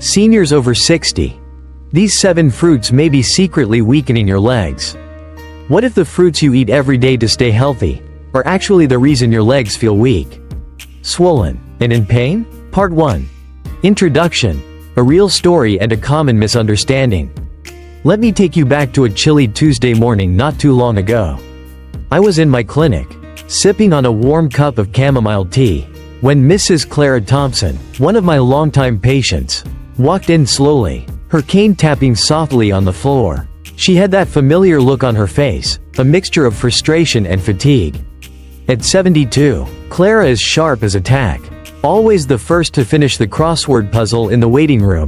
Seniors over 60. These 7 fruits may be secretly weakening your legs. What if the fruits you eat every day to stay healthy are actually the reason your legs feel weak, swollen, and in pain? Part 1. Introduction. A real story and a common misunderstanding. Let me take you back to a chilly Tuesday morning not too long ago. I was in my clinic, sipping on a warm cup of chamomile tea, when Mrs. Clara Thompson, one of my longtime patients, walked in slowly, her cane tapping softly on the floor. She had that familiar look on her face, a mixture of frustration and fatigue. At 72, Clara is sharp as a tack, always the first to finish the crossword puzzle in the waiting room,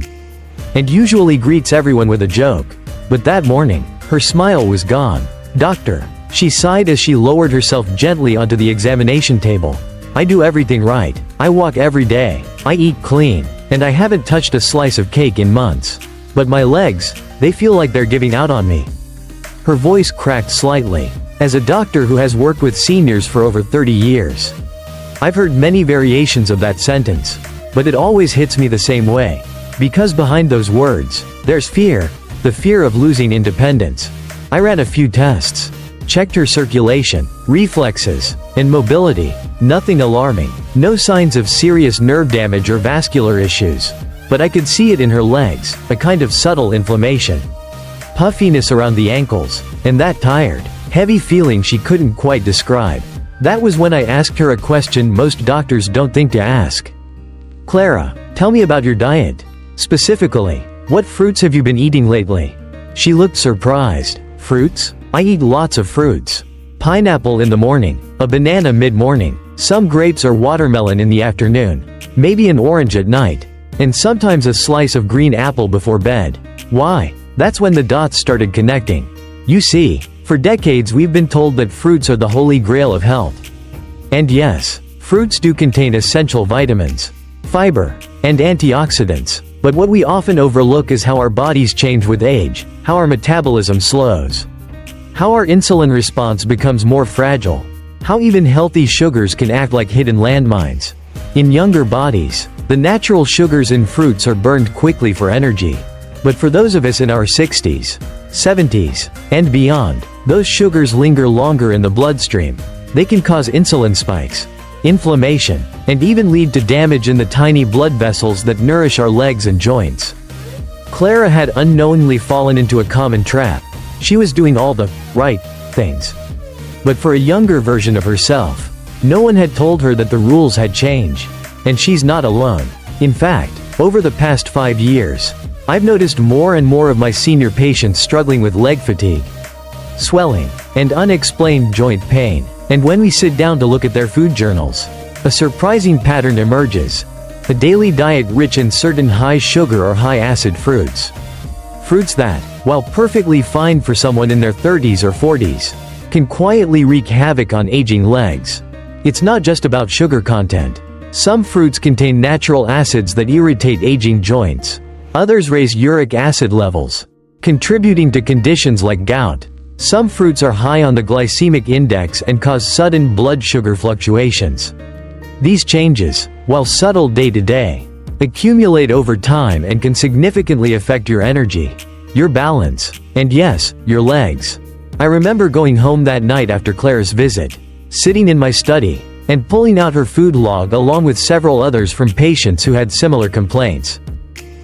and usually greets everyone with a joke. But that morning, her smile was gone. "Doctor," she sighed as she lowered herself gently onto the examination table. "I do everything right. I walk every day. I eat clean. And I haven't touched a slice of cake in months. But my legs, they feel like they're giving out on me." Her voice cracked slightly. As a doctor who has worked with seniors for over 30 years, I've heard many variations of that sentence, but it always hits me the same way. Because behind those words, there's fear. The fear of losing independence. I ran a few tests, checked her circulation, reflexes, and mobility. Nothing alarming. No signs of serious nerve damage or vascular issues. But I could see it in her legs, a kind of subtle inflammation. Puffiness around the ankles, and that tired, heavy feeling she couldn't quite describe. That was when I asked her a question most doctors don't think to ask. "Clara, tell me about your diet. Specifically, what fruits have you been eating lately?" She looked surprised. "Fruits? I eat lots of fruits. Pineapple in the morning, a banana mid-morning, some grapes or watermelon in the afternoon, maybe an orange at night, and sometimes a slice of green apple before bed." Why? That's when the dots started connecting. You see, for decades we've been told that fruits are the holy grail of health. And yes, fruits do contain essential vitamins, fiber, and antioxidants. But what we often overlook is how our bodies change with age, how our metabolism slows, how our insulin response becomes more fragile, how even healthy sugars can act like hidden landmines. In younger bodies, the natural sugars in fruits are burned quickly for energy. But for those of us in our 60s, 70s, and beyond, those sugars linger longer in the bloodstream. They can cause insulin spikes, inflammation, and even lead to damage in the tiny blood vessels that nourish our legs and joints. Clara had unknowingly fallen into a common trap. She was doing all the right things. But for a younger version of herself, no one had told her that the rules had changed. And she's not alone. In fact, over the past 5 years, I've noticed more and more of my senior patients struggling with leg fatigue, swelling, and unexplained joint pain. And when we sit down to look at their food journals, a surprising pattern emerges. A daily diet rich in certain high sugar or high acid fruits. Fruits that, while perfectly fine for someone in their 30s or 40s, can quietly wreak havoc on aging legs. It's not just about sugar content. Some fruits contain natural acids that irritate aging joints. Others raise uric acid levels, contributing to conditions like gout. Some fruits are high on the glycemic index and cause sudden blood sugar fluctuations. These changes, while subtle day to day, accumulate over time and can significantly affect your energy, your balance, and yes, your legs. I remember going home that night after Clara's visit, sitting in my study, and pulling out her food log along with several others from patients who had similar complaints.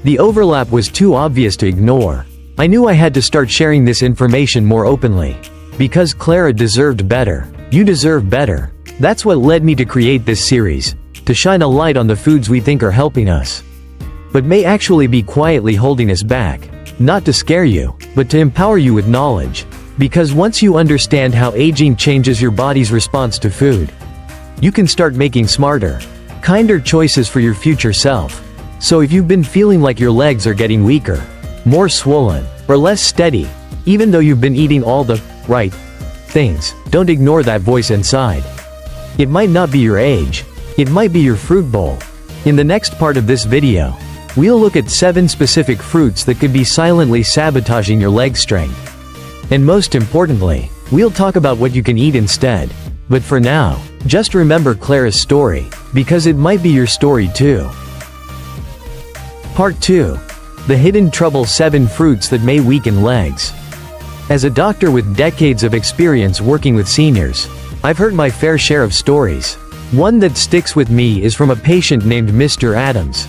The overlap was too obvious to ignore. I knew I had to start sharing this information more openly. Because Clara deserved better. You deserve better. That's what led me to create this series, to shine a light on the foods we think are helping us, but may actually be quietly holding us back. Not to scare you, but to empower you with knowledge. Because once you understand how aging changes your body's response to food, you can start making smarter, kinder choices for your future self. So if you've been feeling like your legs are getting weaker, more swollen, or less steady, even though you've been eating all the right things, don't ignore that voice inside. It might not be your age. It might be your fruit bowl. In the next part of this video, we'll look at 7 specific fruits that could be silently sabotaging your leg strength. And most importantly, we'll talk about what you can eat instead. But for now, just remember Clara's story, because it might be your story too. Part 2. The Hidden Trouble: 7 Fruits That May Weaken Legs. As a doctor with decades of experience working with seniors, I've heard my fair share of stories. One that sticks with me is from a patient named Mr. Adams,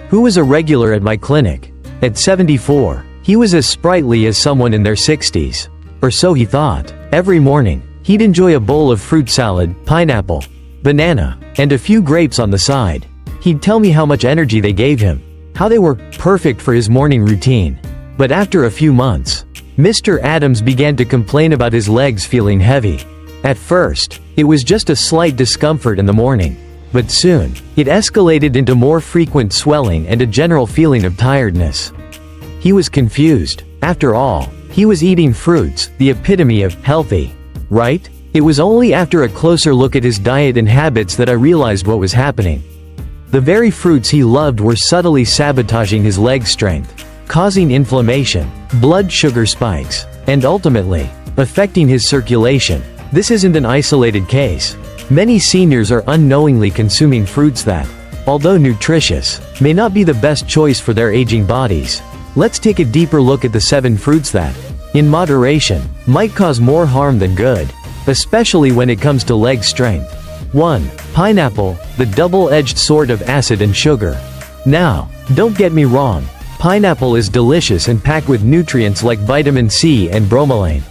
who was a regular at my clinic. At 74, he was as sprightly as someone in their 60s. Or so he thought. Every morning, he'd enjoy a bowl of fruit salad, pineapple, banana, and a few grapes on the side. He'd tell me how much energy they gave him, how they were perfect for his morning routine. But after a few months, Mr. Adams began to complain about his legs feeling heavy. At first, it was just a slight discomfort in the morning. But soon, it escalated into more frequent swelling and a general feeling of tiredness. He was confused. After all, he was eating fruits, the epitome of healthy, right? It was only after a closer look at his diet and habits that I realized what was happening. The very fruits he loved were subtly sabotaging his leg strength, causing inflammation, blood sugar spikes, and ultimately, affecting his circulation. This isn't an isolated case. Many seniors are unknowingly consuming fruits that, although nutritious, may not be the best choice for their aging bodies. Let's take a deeper look at the 7 fruits that, in moderation, might cause more harm than good, especially when it comes to leg strength. 1. Pineapple, the double-edged sword of acid and sugar. Now, don't get me wrong, pineapple is delicious and packed with nutrients like vitamin C and bromelain,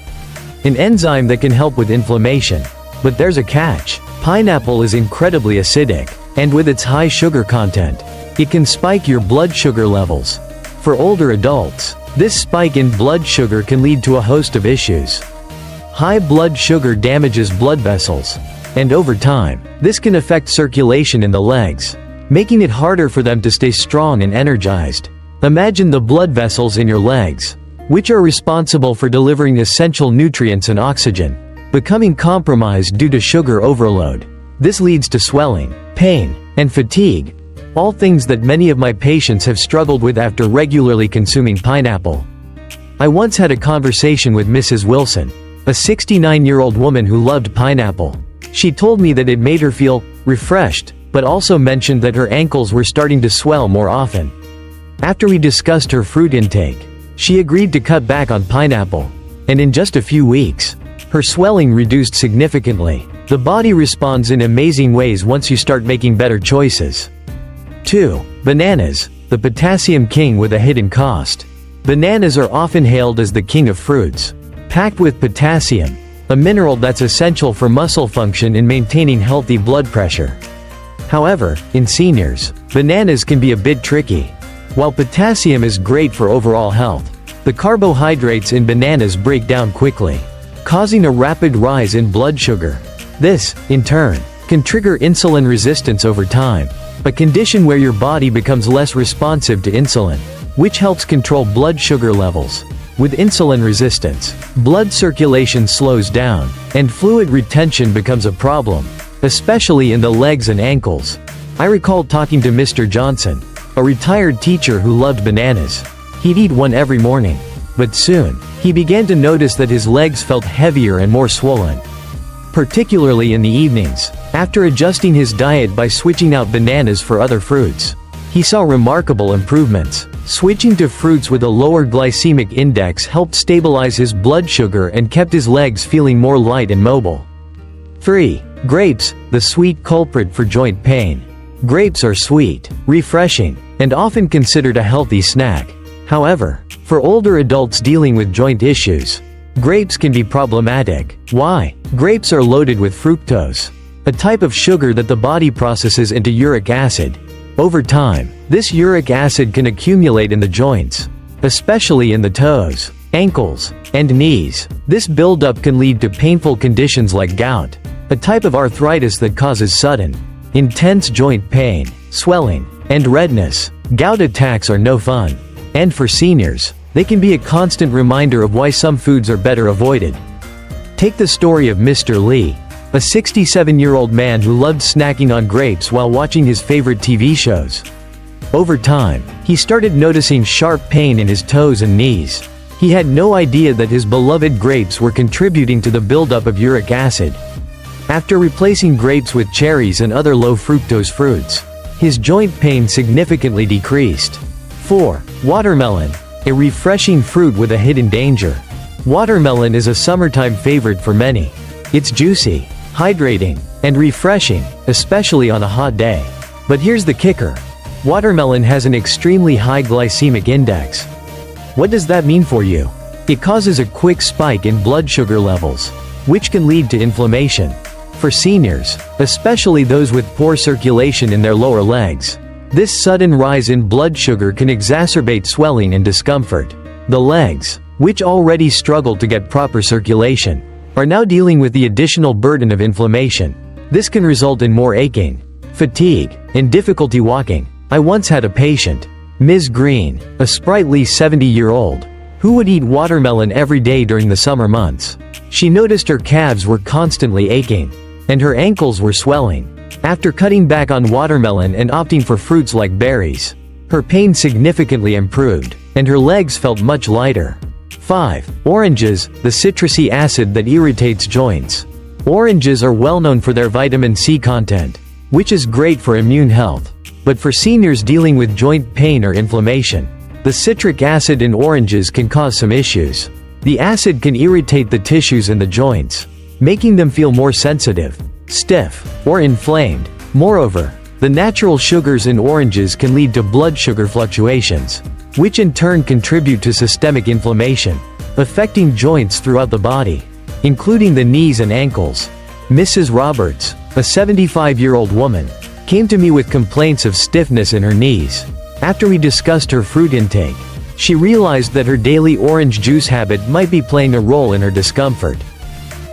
an enzyme that can help with inflammation. But there's a catch. Pineapple is incredibly acidic, and with its high sugar content, it can spike your blood sugar levels. For older adults, this spike in blood sugar can lead to a host of issues. High blood sugar damages blood vessels, and over time, this can affect circulation in the legs, making it harder for them to stay strong and energized. Imagine the blood vessels in your legs, which are responsible for delivering essential nutrients and oxygen, becoming compromised due to sugar overload. This leads to swelling, pain, and fatigue, all things that many of my patients have struggled with after regularly consuming pineapple. I once had a conversation with Mrs. Wilson, a 69-year-old woman who loved pineapple. She told me that it made her feel refreshed, but also mentioned that her ankles were starting to swell more often. After we discussed her fruit intake, she agreed to cut back on pineapple, and in just a few weeks, her swelling reduced significantly. The body responds in amazing ways once you start making better choices. 2. Bananas, the potassium king with a hidden cost. Bananas are often hailed as the king of fruits, packed with potassium, a mineral that's essential for muscle function and maintaining healthy blood pressure. However, in seniors, bananas can be a bit tricky. While potassium is great for overall health, the carbohydrates in bananas break down quickly, causing a rapid rise in blood sugar. This, in turn, can trigger insulin resistance over time, a condition where your body becomes less responsive to insulin, which helps control blood sugar levels. With insulin resistance, blood circulation slows down, and fluid retention becomes a problem, especially in the legs and ankles. I recall talking to Mr. Johnson, a retired teacher who loved bananas. He'd eat one every morning, but soon, he began to notice that his legs felt heavier and more swollen, particularly in the evenings. After adjusting his diet by switching out bananas for other fruits, he saw remarkable improvements. Switching to fruits with a lower glycemic index helped stabilize his blood sugar and kept his legs feeling more light and mobile. 3. Grapes, the sweet culprit for joint pain. Grapes are sweet, refreshing, and often considered a healthy snack. However, for older adults dealing with joint issues, grapes can be problematic. Why? Grapes are loaded with fructose, a type of sugar that the body processes into uric acid. Over time, this uric acid can accumulate in the joints, especially in the toes, ankles, and knees. This buildup can lead to painful conditions like gout, a type of arthritis that causes sudden, intense joint pain, swelling, and redness. Gout attacks are no fun. And for seniors, they can be a constant reminder of why some foods are better avoided. Take the story of Mr. Lee, a 67-year-old man who loved snacking on grapes while watching his favorite TV shows. Over time, he started noticing sharp pain in his toes and knees. He had no idea that his beloved grapes were contributing to the buildup of uric acid. After replacing grapes with cherries and other low fructose fruits, his joint pain significantly decreased. 4. Watermelon. A refreshing fruit with a hidden danger. Watermelon is a summertime favorite for many. It's juicy, hydrating, and refreshing, especially on a hot day. But here's the kicker. Watermelon has an extremely high glycemic index. What does that mean for you? It causes a quick spike in blood sugar levels, which can lead to inflammation. For seniors, especially those with poor circulation in their lower legs, this sudden rise in blood sugar can exacerbate swelling and discomfort. The legs, which already struggle to get proper circulation, are now dealing with the additional burden of inflammation. This can result in more aching, fatigue, and difficulty walking. I once had a patient, Ms. Green, a sprightly 70-year-old, who would eat watermelon every day during the summer months. She noticed her calves were constantly aching, and her ankles were swelling. After cutting back on watermelon and opting for fruits like berries, her pain significantly improved, and her legs felt much lighter. 5. Oranges, the citrusy acid that irritates joints. Oranges are well known for their vitamin C content, which is great for immune health. But for seniors dealing with joint pain or inflammation, the citric acid in oranges can cause some issues. The acid can irritate the tissues in the joints, making them feel more sensitive, stiff, or inflamed. Moreover, the natural sugars in oranges can lead to blood sugar fluctuations, which in turn contribute to systemic inflammation, affecting joints throughout the body, including the knees and ankles. Mrs. Roberts, a 75-year-old woman, came to me with complaints of stiffness in her knees. After we discussed her fruit intake, she realized that her daily orange juice habit might be playing a role in her discomfort.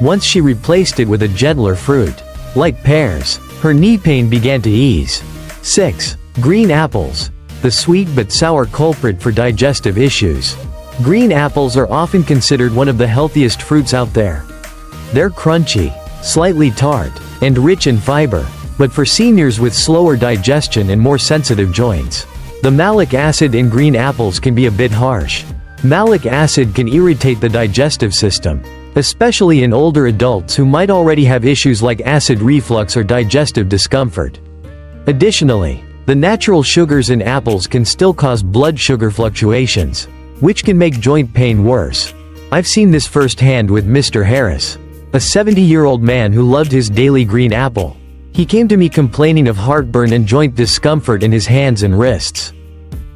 Once she replaced it with a gentler fruit, like pears, her knee pain began to ease. 6. Green apples, the sweet but sour culprit for digestive issues. Green apples are often considered one of the healthiest fruits out there. They're crunchy, slightly tart, and rich in fiber. But for seniors with slower digestion and more sensitive joints, the malic acid in green apples can be a bit harsh. Malic acid can irritate the digestive system, especially in older adults who might already have issues like acid reflux or digestive discomfort. Additionally, the natural sugars in apples can still cause blood sugar fluctuations, which can make joint pain worse. I've seen this firsthand with Mr. Harris, a 70-year-old man who loved his daily green apple. He came to me complaining of heartburn and joint discomfort in his hands and wrists.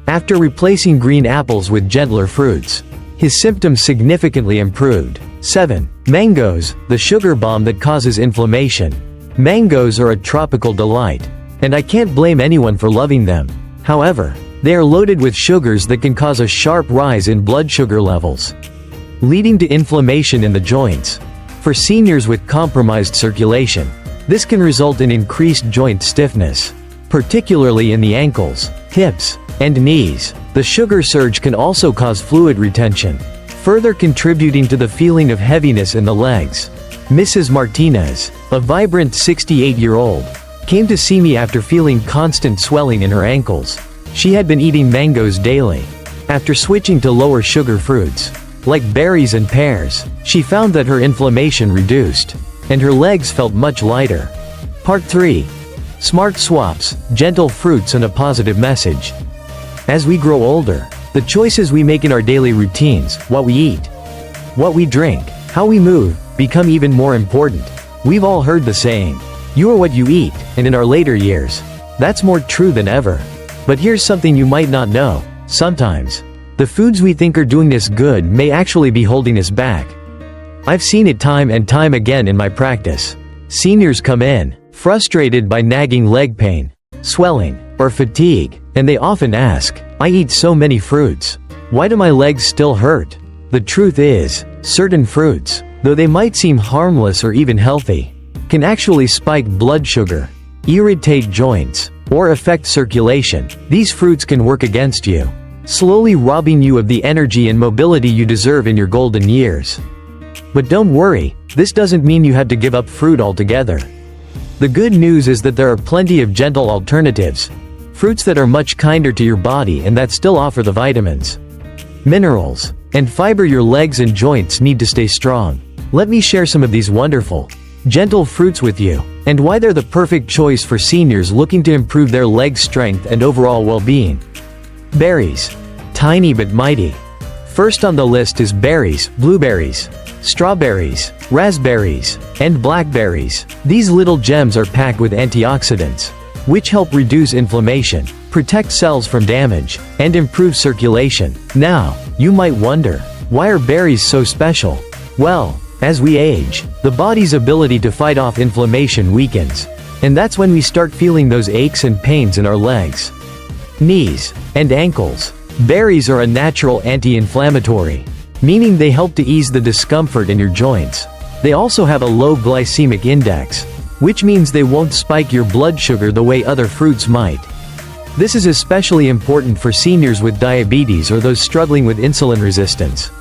After replacing green apples with gentler fruits, his symptoms significantly improved. 7. Mangoes, the sugar bomb that causes inflammation. Mangoes are a tropical delight, and I can't blame anyone for loving them. However, they are loaded with sugars that can cause a sharp rise in blood sugar levels, leading to inflammation in the joints. For seniors with compromised circulation, this can result in increased joint stiffness, particularly in the ankles, hips, and knees. The sugar surge can also cause fluid retention, further contributing to the feeling of heaviness in the legs. Mrs. Martinez, a vibrant 68-year-old, came to see me after feeling constant swelling in her ankles. She had been eating mangoes daily. After switching to lower sugar fruits, like berries and pears, she found that her inflammation reduced, and her legs felt much lighter. Part 3. Smart swaps, gentle fruits and a positive message. As we grow older, the choices we make in our daily routines, what we eat, what we drink, how we move, become even more important. We've all heard the saying, "You are what you eat," and in our later years, that's more true than ever. But here's something you might not know. Sometimes, the foods we think are doing us good may actually be holding us back. I've seen it time and time again in my practice. Seniors come in, frustrated by nagging leg pain, swelling, or fatigue, and they often ask, "I eat so many fruits. Why do my legs still hurt?" The truth is, certain fruits, though they might seem harmless or even healthy, can actually spike blood sugar, irritate joints, or affect circulation. These fruits can work against you, slowly robbing you of the energy and mobility you deserve in your golden years. But don't worry, this doesn't mean you have to give up fruit altogether. The good news is that there are plenty of gentle alternatives, fruits that are much kinder to your body and that still offer the vitamins, minerals, and fiber your legs and joints need to stay strong. Let me share some of these wonderful, gentle fruits with you, and why they're the perfect choice for seniors looking to improve their leg strength and overall well-being. Berries. Tiny but mighty. First on the list is berries, blueberries, strawberries, raspberries, and blackberries. These little gems are packed with antioxidants, which help reduce inflammation, protect cells from damage, and improve circulation. Now, you might wonder, why are berries so special? Well, as we age, the body's ability to fight off inflammation weakens, and that's when we start feeling those aches and pains in our legs, knees, and ankles. Berries are a natural anti-inflammatory, meaning they help to ease the discomfort in your joints. They also have a low glycemic index, which means they won't spike your blood sugar the way other fruits might. This is especially important for seniors with diabetes or those struggling with insulin resistance.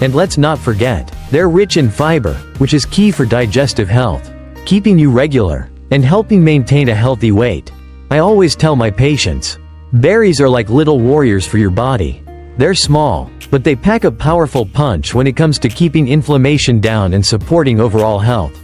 And let's not forget, they're rich in fiber, which is key for digestive health, keeping you regular, and helping maintain a healthy weight. I always tell my patients, berries are like little warriors for your body. They're small, but they pack a powerful punch when it comes to keeping inflammation down and supporting overall health.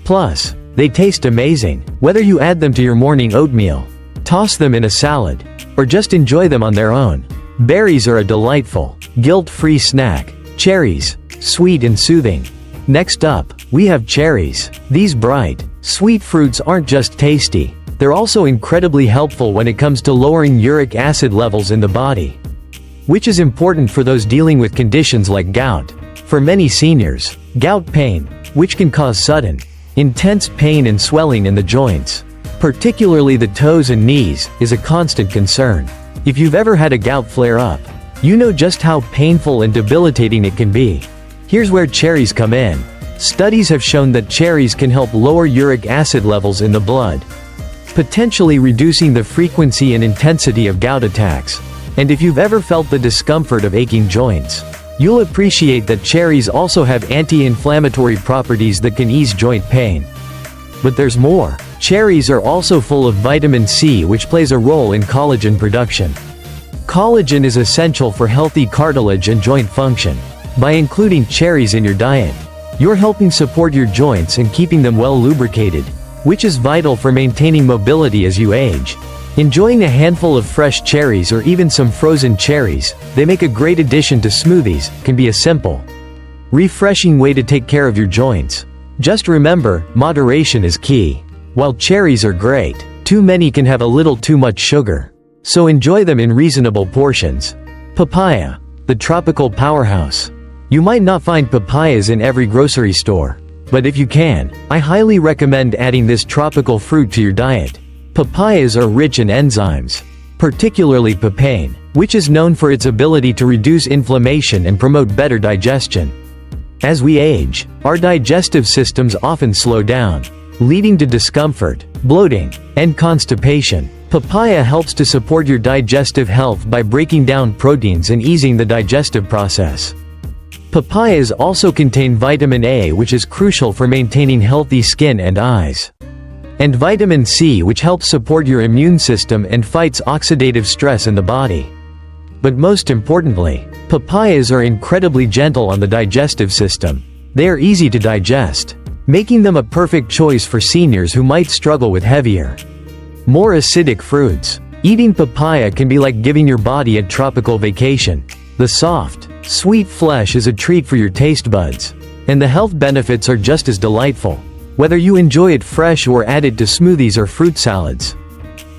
Plus, they taste amazing, whether you add them to your morning oatmeal, toss them in a salad, or just enjoy them on their own. Berries are a delightful, guilt-free snack. Cherries. Sweet and soothing. Next up, we have cherries. These bright, sweet fruits aren't just tasty, they're also incredibly helpful when it comes to lowering uric acid levels in the body, which is important for those dealing with conditions like gout. For many seniors, gout pain, which can cause sudden, intense pain and swelling in the joints, particularly the toes and knees, is a constant concern. If you've ever had a gout flare-up, you know just how painful and debilitating it can be. Here's where cherries come in. Studies have shown that cherries can help lower uric acid levels in the blood, potentially reducing the frequency and intensity of gout attacks. And if you've ever felt the discomfort of aching joints, you'll appreciate that cherries also have anti-inflammatory properties that can ease joint pain. But there's more. Cherries are also full of vitamin C, which plays a role in collagen production. Collagen is essential for healthy cartilage and joint function. By including cherries in your diet, you're helping support your joints and keeping them well lubricated, which is vital for maintaining mobility as you age. Enjoying a handful of fresh cherries or even some frozen cherries, they make a great addition to smoothies, can be a simple, refreshing way to take care of your joints. Just remember, moderation is key. While cherries are great, too many can have a little too much sugar. So enjoy them in reasonable portions. Papaya, the tropical powerhouse. You might not find papayas in every grocery store, but if you can, I highly recommend adding this tropical fruit to your diet. Papayas are rich in enzymes, particularly papain, which is known for its ability to reduce inflammation and promote better digestion. As we age, our digestive systems often slow down, leading to discomfort, bloating, and constipation. Papaya helps to support your digestive health by breaking down proteins and easing the digestive process. Papayas also contain vitamin A, which is crucial for maintaining healthy skin and eyes, and vitamin C, which helps support your immune system and fights oxidative stress in the body. But most importantly, papayas are incredibly gentle on the digestive system. They are easy to digest, making them a perfect choice for seniors who might struggle with heavier, more acidic fruits. Eating papaya can be like giving your body a tropical vacation. The soft, sweet flesh is a treat for your taste buds, and the health benefits are just as delightful, whether you enjoy it fresh or add it to smoothies or fruit salads.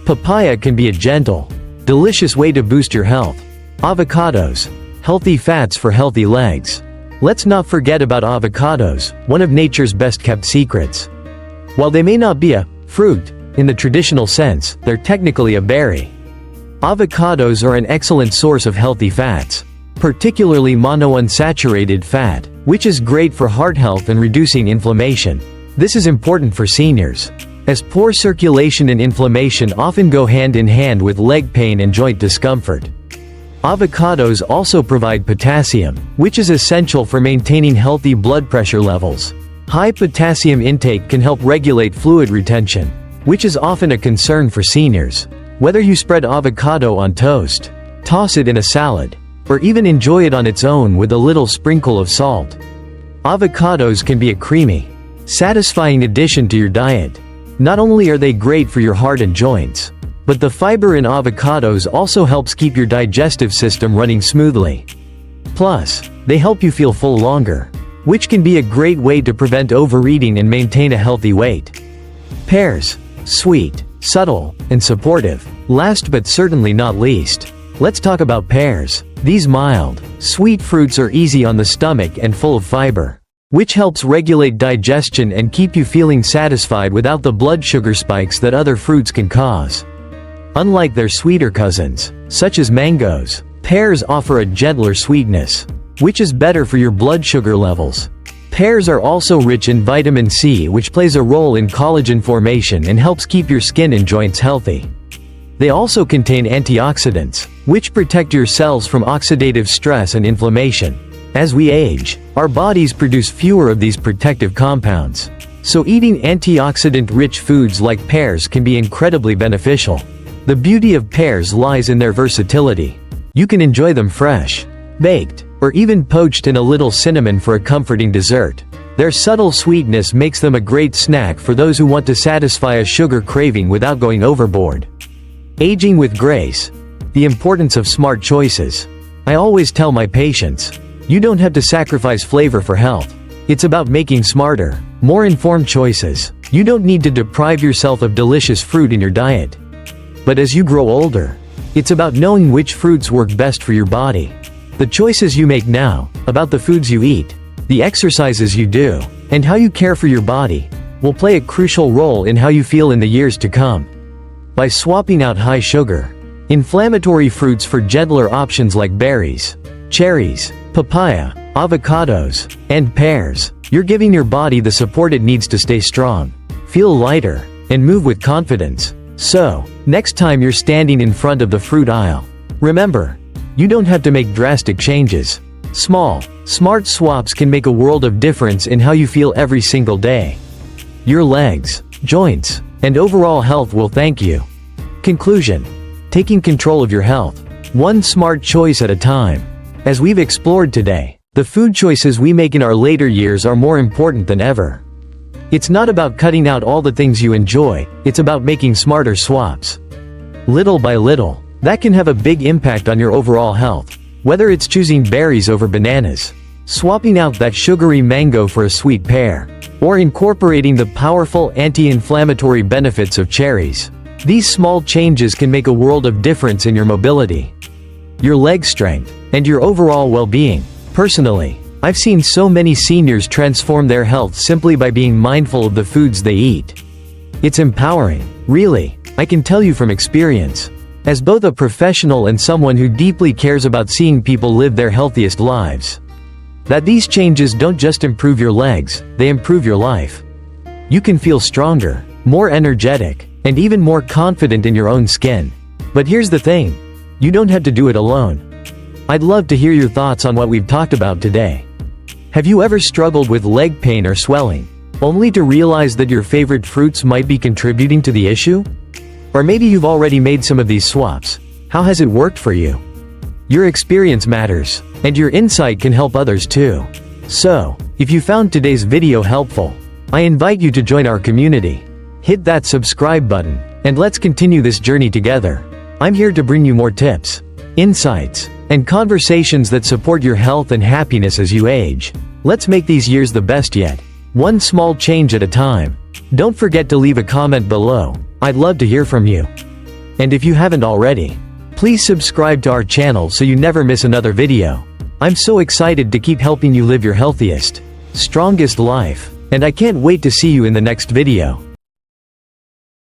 Papaya can be a gentle, delicious way to boost your health. Avocados, healthy fats for healthy legs. Let's not forget about avocados, one of nature's best-kept secrets. While they may not be a fruit in the traditional sense, they're technically a berry. Avocados are an excellent source of healthy fats, particularly monounsaturated fat, which is great for heart health and reducing inflammation. This is important for seniors, as poor circulation and inflammation often go hand in hand with leg pain and joint discomfort. Avocados also provide potassium, which is essential for maintaining healthy blood pressure levels. High potassium intake can help regulate fluid retention, which is often a concern for seniors. Whether you spread avocado on toast, toss it in a salad, or even enjoy it on its own with a little sprinkle of salt, avocados can be a creamy, satisfying addition to your diet. Not only are they great for your heart and joints, But the fiber in avocados also helps keep your digestive system running smoothly. Plus, they help you feel full longer, which can be a great way to prevent overeating and maintain a healthy weight. Pears. Sweet, subtle, and supportive. Last but certainly not least, let's talk about pears. These mild, sweet fruits are easy on the stomach and full of fiber, which helps regulate digestion and keep you feeling satisfied without the blood sugar spikes that other fruits can cause. Unlike their sweeter cousins, such as mangoes, pears offer a gentler sweetness, which is better for your blood sugar levels. Pears are also rich in vitamin C, which plays a role in collagen formation and helps keep your skin and joints healthy. They also contain antioxidants, which protect your cells from oxidative stress and inflammation. As we age, our bodies produce fewer of these protective compounds. So eating antioxidant-rich foods like pears can be incredibly beneficial. The beauty of pears lies in their versatility. You can enjoy them fresh, baked, or even poached in a little cinnamon for a comforting dessert. Their subtle sweetness makes them a great snack for those who want to satisfy a sugar craving without going overboard. Aging with grace. The importance of smart choices. I always tell my patients, you don't have to sacrifice flavor for health. It's about making smarter, more informed choices. You don't need to deprive yourself of delicious fruit in your diet. But as you grow older, it's about knowing which fruits work best for your body. The choices you make now, about the foods you eat, the exercises you do, and how you care for your body, will play a crucial role in how you feel in the years to come. By swapping out high sugar, inflammatory fruits for gentler options like berries, cherries, papaya, avocados, and pears, you're giving your body the support it needs to stay strong, feel lighter, and move with confidence. So, next time you're standing in front of the fruit aisle, remember, you don't have to make drastic changes. Small, smart swaps can make a world of difference in how you feel every single day. Your legs, joints, and overall health will thank you. Conclusion. Taking control of your health, one smart choice at a time. As we've explored today, the food choices we make in our later years are more important than ever. It's not about cutting out all the things you enjoy, it's about making smarter swaps. Little by little, that can have a big impact on your overall health. Whether it's choosing berries over bananas, swapping out that sugary mango for a sweet pear, or incorporating the powerful anti-inflammatory benefits of cherries. These small changes can make a world of difference in your mobility, your leg strength, and your overall well-being. Personally, I've seen so many seniors transform their health simply by being mindful of the foods they eat. It's empowering, really, I can tell you from experience. As both a professional and someone who deeply cares about seeing people live their healthiest lives, that these changes don't just improve your legs, they improve your life. You can feel stronger, more energetic, and even more confident in your own skin. But here's the thing, you don't have to do it alone. I'd love to hear your thoughts on what we've talked about today. Have you ever struggled with leg pain or swelling, only to realize that your favorite fruits might be contributing to the issue? Or maybe you've already made some of these swaps. How has it worked for you? Your experience matters, and your insight can help others too. So, if you found today's video helpful, I invite you to join our community. Hit that subscribe button, and let's continue this journey together. I'm here to bring you more tips, insights, and conversations that support your health and happiness as you age. Let's make these years the best yet, one small change at a time. Don't forget to leave a comment below. I'd love to hear from you. And if you haven't already, please subscribe to our channel so you never miss another video. I'm so excited to keep helping you live your healthiest, strongest life, and I can't wait to see you in the next video.